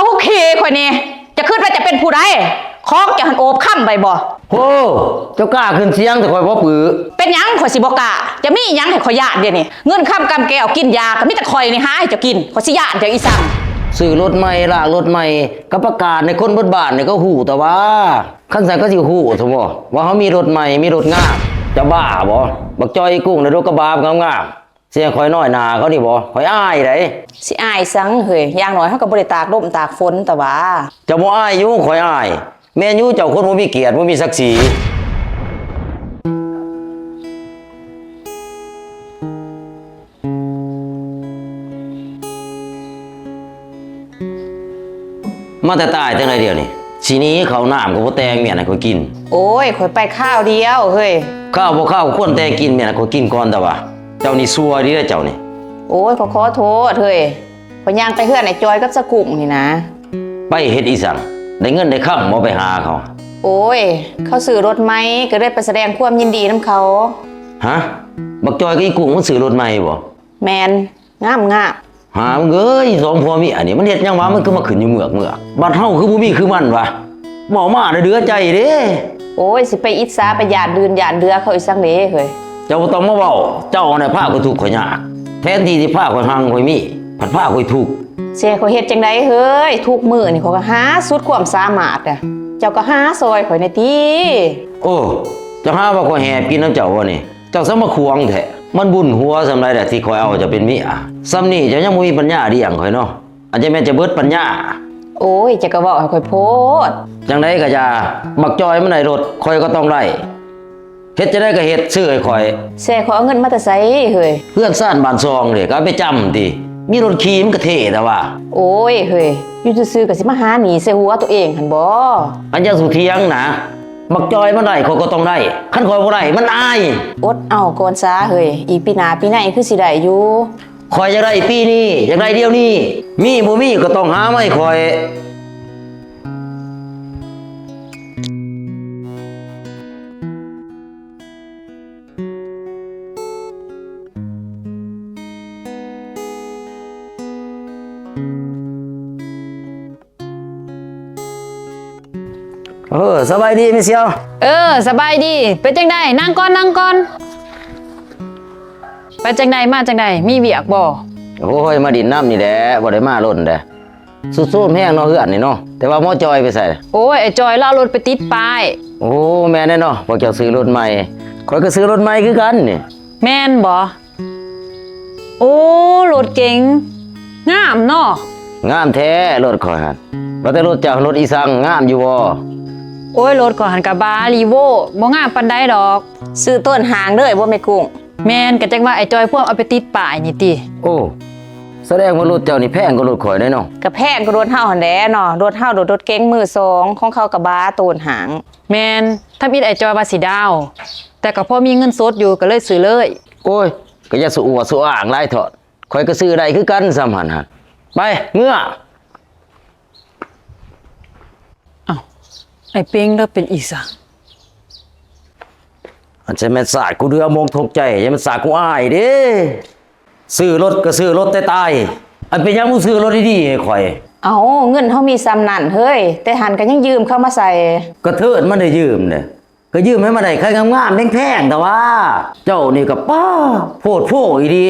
หุกขี้ข่อยนี่จะขึ้นไปจะเป็นผู้ใดของจะหันโอบค่ำไปบ่โอ้เจ้ากล้าขึ้นเสียงแต่ข่อยบ่ปื้อเป็นหยังข่อยสิบ่กล้าจะมีหยังให้ข่อยย่านเดี๋ยวนี้เงินค่ำกำแก้วกินยาก็มีแต่ข่อยนี่หาให้เจ้ากินข่อยสิย่านจังอีสั่งซื้อรถใหม่ลากรถใหม่ก็ประกาศในคนเบิดบ้านนี่ก็ฮู้แต่ว่าคันใส่ก็สิฮู้ซั่นบ่ว่าเฮามีรถใหม่มีรถงามจะบ้าบ่บักจอยกุ้งในรถกระบะงามๆเสียข่อยน้อยหน้าเขานี่บ่ข่อยอายไดสิอายสังเฮ้ยอย่างน้อยเฮาก็บ่ได้ตากลมตากฝนแต่ว่าเจ้าบ่อายอยู่ข่อยอายแม่นอยู่เจ้าคนบ่มีเกียรติบ่มีศักดิ์ศรีมาแต่ตายจังไดเดียวนี่สินี้เขาน้ำก็บ่แต่งเมียน่ะข่อยกินโอ้ยข่อยไปข้าวเดียวเฮ้ยข้าวบ่ข้าวควรแต่กินเมียน่ะข่อยกินก่อนแต่ว่าเจ้านี่ซัวดีเด้อเจ้านี่โอ้ยขอโทษเฮ้ยข่อยย่างไปเฮือนไอ้จอยกับสกุ่มนี่นะไปเฮ็ดอีสังได้เงินได้ค่ำบ่ไปหาเขาโอ้ยเขาซื้อรถใหม่ก็ได้ไปแสดงความยินดีนำเขาฮะบักจอยกับอีกุ้งมันซื้อรถใหม่บ่แมนงามหามึงเอ้ยสองพ่อมีอันนี้มันเฮ็ดหยังวะมันคือมาขึ้นอยู่เมือกบ้านเฮาคือบ่มีคือมันวะบ่มาได้เดือใจเด้โอ้ยสิไปอิจฉาไปหยาดเดือเขาอีสังเด้เฮ้ยเจ้าต้องมาเว้าเจ้าน่ะพาข่อยทุกข์ข่อยยากแทนที่สิพาข่อยหังข่อยมีผัดพาข่อยทุกข์เสียข่อยเฮ็ดจังไดเฮ้ยทุกมื้อนี่เขาก็หาสุดความสามารถอ่ะเจ้าก็หาซอยข่อยในติโอ้เจ้าหาว่าข่อยแห่กินน้ำเจ้าบ่นี่เจ้าซะมาควงแท้มันบุญหัวสำไรแหละที่ข่อยเอาเจ้าเป็นเมียซ้ำนี่เจ้ายังบ่มีปัญญาเลี้ยงข่อยเนาะอาจจะแม่นจะเบิดปัญญาโอ้ยจะก็เว้าให้ข่อยโพดจังไดก็อย่าบักจอยมันได้รถข่อยก็ต้องได้เฮ็ดจะได้ก็เฮ็ดซื้อให้ข่อยแซ่ขอเอาเงินมาแต่ไสเฮ้ยเพื่อนซ่านบ้านซองเด้ก็ไปจำติมีรถขี่มันก็เท่แต่ว่าโอ้ยเฮ้ยอยู่ซื่อๆก็สิมาหาหนีใส่หัวตัวเองหั่นบ่อันยังสุเทียงนะบักจอยมันได้ข่อยก็ต้องได้คันข่อยบ่ได้มันอายอดเอาก่อนซะเฮ้ยอีปีหน้าปีไหนคือสิได้อยู่ข่อยอยากได้ปีนี้อยากได้เดี๋ยวนี้มีบ่มีก็ต้องหามาให้ข่อยสบายดีมิเซียวสบายดีเป็นจังไดนั่งก่อนไปจังไดมาจังไดมีเวียกบ่โอ้ยมาดินน้ำนี่แหละบ่ได้มาล้นเด้สู้ๆแห้งเนาะเฮือนนี่เนาะแต่ว่าหมอจอยไปใส่โอ้ยไอ้จอยล่ารถไปติดป้ายโอ้แม่นแน่เนาะพวกเจ้าซื้อรถใหม่ข่อยก็ซื้อรถใหม่คือกันนี่แม่นบ่โอ้รถเก๋งงามเนาะงามแท้รถข่อยหั่นว่าแต่รถเจ้ารถอีสังงามอยู่บ่โอ้ยรถก่อนกับบาลีโวบ่งามปานใดดอกซื้อต้นหางเด้อบ่แม่กุ้งแม่นก็จังว่าไอ้จอยพวกเอาไปติดป้ายนี่ติโอ้แสดงว่ารถเจ้านี่แพงกว่ารถข่อยได้เนาะก็แพงกว่ารถเฮาหั่นแหละเนาะรถเฮารถเก๋งมือ2ของเขากับบาต้นหางแม่นถ้ามีไอ้จอยว่าสิดาวแต่ก็พอมีเงินสดอยู่ก็เลยซื้อเลยโอ้ยก็อย่าสู้สู้อ่างหลายเถาะข่อยก็ซื้อได้คือกันซ้ำหั่นหั่นไปเงื้อไอ้เป้งแล้วเป็นอีสังอันจะแม่นสาดกูเรือมองทกใจยังมันสาดกูอายเด้ซื้อรถก็ซื้อรถตายอันเป็นยังมึงซื้อรถดีๆให้ข่อยเอาเงินเฮามีซ้ำนั่นเฮ้ยแต่หันก็ยังยืมเข้ามาใส่ก็เทิดมันได้ยืมเนี่ยก็ยืมให้มาได้ใครงามๆแพงๆแต่ว่าเจ้านี่ก็ป้าโพดโพอีดี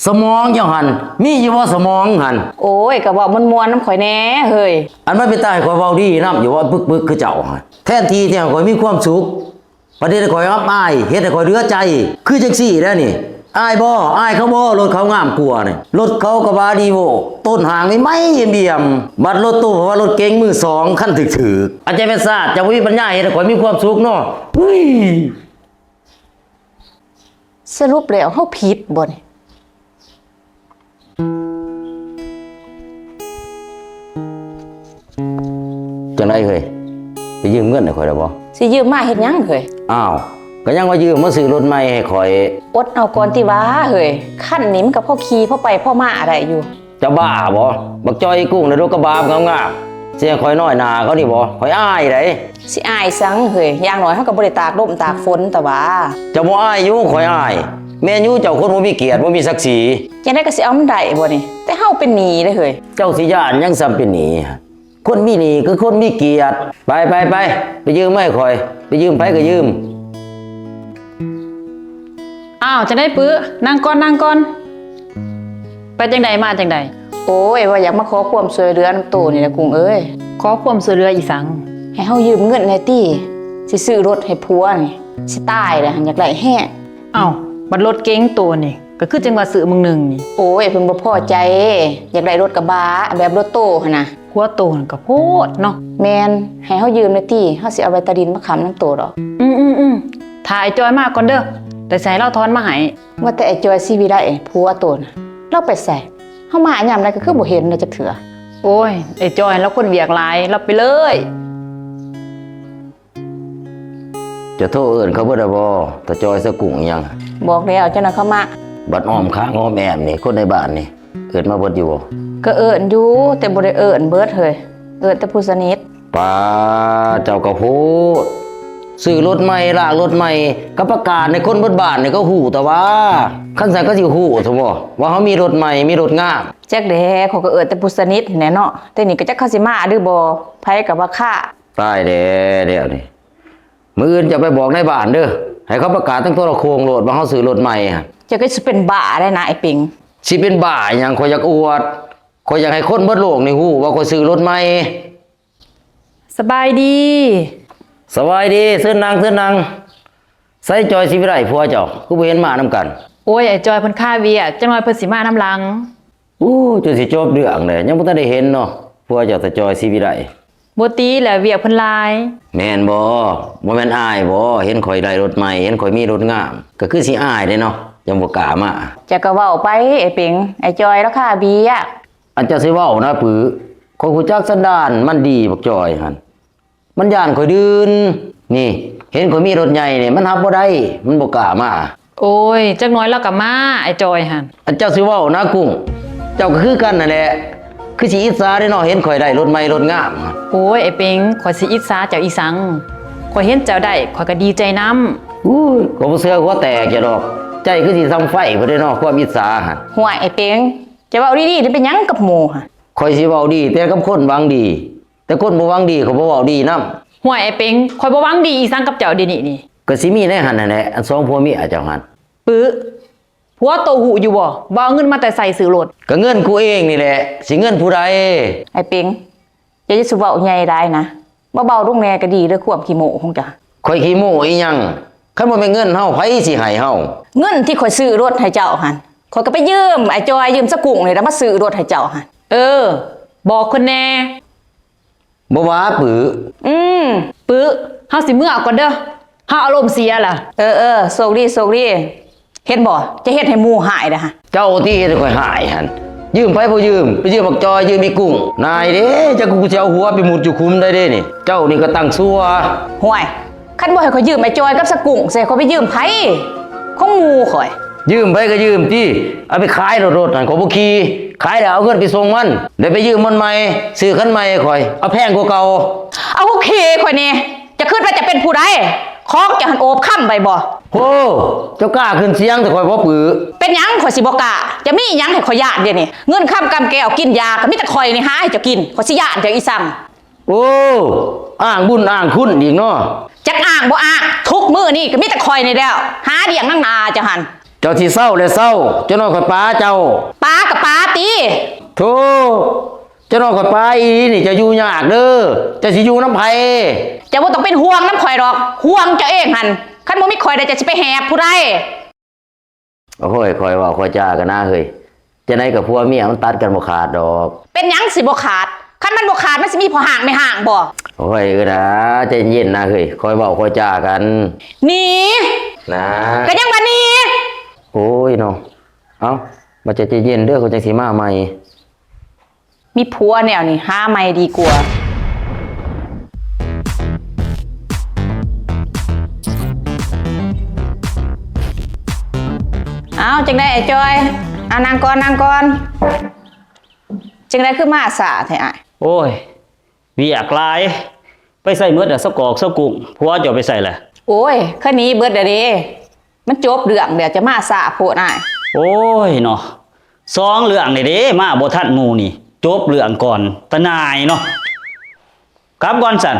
สมองเจ้าหันมีอยู่ว่าสมองหันโอ้ยก็บอกมวนๆน้ำข่อยแน่เฮ้ยอันมันเป็นตายข่อยเว้าดีนำอยู่ว่าปึกๆคือเจ้าหันแทนที่ที่ข่อยมีความสุขประเดี๋ยวข่อยอับอายเฮ็ดให้ข่อยเดือใจคือจังซี่แล้วนี่อายบ่อายเขาบ่รถเขางามกว่านี่รถเขาก็บาดีโวต้นหางนี่ไม่เบี่ยมบัดรถตู้เพราะว่ารถเก๋งมือ2คันถึกๆอาจจะเป็นซาดจะบ่มีปัญญาเฮ็ดให้ข่อยมีความสุขเนาะเฮ้ยสรุปแล้วเฮาผิดบ่นี่จังได๋เฮ้ยไปยืมเงินให้ข่อยได้บ่สิยืมมาเฮ็ดหยังเฮ้ยอ้าวก็ยังว่ายืมมาซื้อรถใหม่ให้ข่อยอดเอาก่อนติว่าเฮ้ยคันนี้มันก็พอขี่พอไปพอมาได้อยู่จะบ้าบ่บักจอยกุ้งในรถกระบะงามๆเสียข่อยน้อยหน้าเขานี่บ่ข่อยอายไดสิอายสังเฮ้ยอย่างน้อยเฮาก็บ่ได้ตากลมตากฝนแต่ว่าจะบ่อายอยู่ข่อยอาย แม่นอยู่เจ้าคนบ่มีเกียรติบ่มีศักดิ์ศรี จังได๋ก็สิเอามันได้บ่นี่แต่เฮาเป็นหนี้เด้อเฮ้ย เจ้าสิย่านยังซ้ำเป็นหนี้คนมีหนี้คือคนมีเกียรติไปยืมไม่ข่อย ไปยืมไผก็ยืม อ้าวจะได้ปื้อนั่งก่อนไปจังใดมาจังใดโอ้ยว่าอยากมาขอความช่วยเหลือนำโตนี่นะกุ้งเอ้ยขอความช่วยเหลืออีสังให้เฮายืมเงินหน่อยติสิซื้อรถให้ผัวนี่สิตายแล้วอยากได้แฮะอ้าวบัดรถเก๋งตัวนี่ก็คือจังว่าซื้อมึงนึงนี่โอ้ยเพิ่นบ่พอใจอยากได้รถกระบะแบบรถโตหั่นน่ะผัวโตนั่นก็โพดเนาะแม่นให้เฮายืมหน่อยติเฮาสิเอาใบตาดินมาค้ำนำโตดอกถ่ายจอยมาก่อนเด้อแต่ใส่เราทอนมาให้ว่าแต่ไอ้จอยสิวิได้ผัวโตน่ะเราไปใส่เฮามาหยามใดก็คือบ่เห็นเลยจักเถื่อโอ้ยไอ้จอยแล้วคนเวียกหลายรับไปเลย จะโทษเอิ้นเขาบ่ได้บ่ตาจอยสะกุ่งอิหยัง บอกแล้วเจ้าน่ะเขามา บัดอ้อมค้างอ้อมแอมนี่คนในบ้านนี่เอิ้นมาเบิดอยู่บ่ ก็เอิ้นอยู่แต่บ่ได้เอิ้นเบิดเฮ้ยเอิ้นแต่ผู้สนิท ป้าเจ้าก็พูดซื้อรถใหม่ลากรถใหม่ก็ประกาศในคนเบิดบ้านนี่ก็ฮู้แต่ว่าคันซั่นก็สิฮู้ซะบ่ว่าเขามีรถใหม่มีรถงาม จักแดเขาก็เอิ้นแต่ผู้สนิทแหน่เนาะแต่นี่ก็จักเขาสิมาหรือบ่ไผก็ว่าค่า ตายเดี๋ยวนี่มื้ออื่นจะไปบอกในบ้านเด้อให้เขาประกาศทั้งโทรโคงโลดว่าเขาซื้อรถใหม่อะ จะก็สิเป็นบ้าได้นะไอ้ปิง สิเป็นบ้าหยังข่อยอยากอวดข่อยอยากให้คนเบิดโลกนี่ฮู้ว่าข่อยซื้อรถใหม่ สบายดี สบายดีเสื้อนางใส่จอยสิวิไลผัวเจ้าคือบ่เห็นมานำกัน โอ้ยไอ้จอยเพิ่นค่าเวียกจังน้อยเพิ่นสิมาน้ำหลัง อู้จนสิจบเรื่องเลยยังบ่ทันได้เห็นเนาะผัวเจ้าตาจอยสิวิไล บ่ตีแหละเวียกเพิ่นหลาย แม่นบ่แม่นอายบ่เห็นข่อยได้รถใหม่เห็นข่อยมีรถงามก็คือสิอายเด้เนาะยังบ่กล้ามา จะก็เว้าไปไอ้ปิงไอ้จอยแล้วค่าเบียก อันเจะสิเว้านะปือข่อยฮู้จักสันดานมันดีบักจอยหั่นมันย่านข่อยดืนนี่ เห็นข่อยมีรถใหญ่นี่มันรับบ่ได้มันบ่กล้ามา โอ้ยจักน้อยแล้วก็มาไอ้จอยหั่น อันเจ้าสิเว้านะกุ้งเจ้าก็คือกันนั่นแหละคือสิอิจฉาเด้เนาะเห็นข่อยได้รถใหม่รถงาม โอ้ยไอ้ปิงข่อยสิอิจฉาเจ้าอีสังข่อยเห็นเจ้าได้ข่อยก็ดีใจนำ อุ้ยก็บ่เชื่อหัวแตกอย่าดอกใจคือสิซ้ำไฟบ่ได้เนาะความอิจฉาหั่น ห่วยไอ้ปิงจะเว้าดีๆนี่เป็นหยังกับหมู่หั่น ข่อยสิเว้าดีแต่กับคนหวังดี แต่คนบ่หวังดีเขาบ่เว้าดีนำ ห่วยไอ้ปิงข่อยบ่หวังดีอีสังกับเจ้าเดี๋ยวนี้นี่ ก็สิมีในหั่นนั่นแหละอันสองผัวเมียเจ้าหั่น ปื้อผัวโตหูอยู่บ่บ่เอาเงินมาแต่ใส่ซื้อรถ ก็เงินกูเองนี่แหละสิเงินผู้ใด ไอ้ปิงอย่าสิเว้าใหญ่ได้นะเบาๆลงแน่ก็ดีเด้อควบขี้โมของจ้ะ ข่อยขี้โม้อีหยังคันบ่แม่นเงินเฮาไผสิให้เฮา เงินที่ข่อยซื้อรถให้เจ้าหั่นข่อยก็ไปยืมไอ้จอยยืมสกุ่งนี่แล้วมาซื้อรถให้เจ้าหั่นบอกคนแน่ บ่ว่าปือ ปื้อเฮาสิเมื่อก่อนเด้อเฮาอารมณ์เสียล่ะโชคดีเฮ็ดบ่จะเฮ็ดให้หมู่หายเด้อฮะ เจ้าที่เฮ็ดให้ข่อยหายหั่นยืมไผบ่ยืมไปยืมบักจอยยืมอีกุ้งนายเด้จักกูสิเอาหัวไปมุดอยู่คุมได้เด้นี่ เจ้านี่ก็ตั้งซัว ห่วยคันบ่ให้ข่อยยืมไอ้จอยกับสกุ่งใส่ข่อยไปยืมไผของหมู่ข่อย ยืมไปก็ยืมติเอาไปขายรถนั่นข่อยบ่ขี่ขายแล้วเอาเงินไปส่งมันได้ไปยืมมันใหม่ซื้อคันใหม่ข่อยเอาแพงกว่าเก่า เอาโอเคข่อยนี่จะคิดว่าจะเป็นผู้ใดของจะหันโอบค่ำไปบ่ โอ้เจ้ากล้าขึ้นเสียงแต่ข่อยบ่ปือ เป็นหยังข่อยสิบ่กล้าจะมีหยังให้ข่อยย่านเดี๋ยวนี้เงินค่ำกำแก้วกินยาก็มีแต่ข่อยนี่หาให้เจ้ากินข่อยสิย่านเจ้าอีซ้ำ โอ้อ้างบุญอ้างคุณอีกเนาะ จักอ้างบ่อ้างทุกมื้อนี่ก็มีแต่ข่อยนี่แล้วหาเลี้ยงนางนาเจ้าหัน เจ้าสิเศร้าและเศร้าเจ้าน้อยข่อยป้าเจ้า ปลากับปลาติ โธ่เจ้าน้อยข่อยป้าอีนี่จะอยู่ยากเด้อจะสิอยู่น้ำไผ จะบ่ต้องเป็นห่วงน้ำข่อยดอกห่วงเจ้าเองหั่นคันบ่มีข่อยได้จะสิไปแหบผู้ใด โอ้ยข่อยเว้าข่อยจ้ากันนะเฮ้ยจะไหนกับผัวเมียมันตัดกันบ่ขาดดอก เป็นหยังสิบ่ขาดคันมันบ่ขาดมันสิมีพอห่างไม่ห่างบ่ โอ้ยนะใจเย็นนะเฮ้ยข่อยเว้าข่อยจ้ากัน หนี นะ ก็ยังว่าหนี โอ้ยเนาะเอ้าบ่ใจเย็นเด้อเขาจังสิมาใหม่ มีผัวแนวนี่หาใหม่ดีกว่าเอาจังได้ไอ้จอยเอานางก่อนจังได้คือมาสาแท้อ้าย โอ้ยเวียกหลายไปใส่เมือดอะสกอกสกุ่งผัวจะเอาไปใส่แหละ โอ้ยคันนี้เบิดเด้อเด้ มันจบเรื่องเดี๋ยวจะมาสาโพดอ้าย โอ้ยเนาะสองเรื่องนี่เด้มาบ่ทันหมู่นี่จบเรื่องก่อนตะนายเนาะกลับก่อนสั่น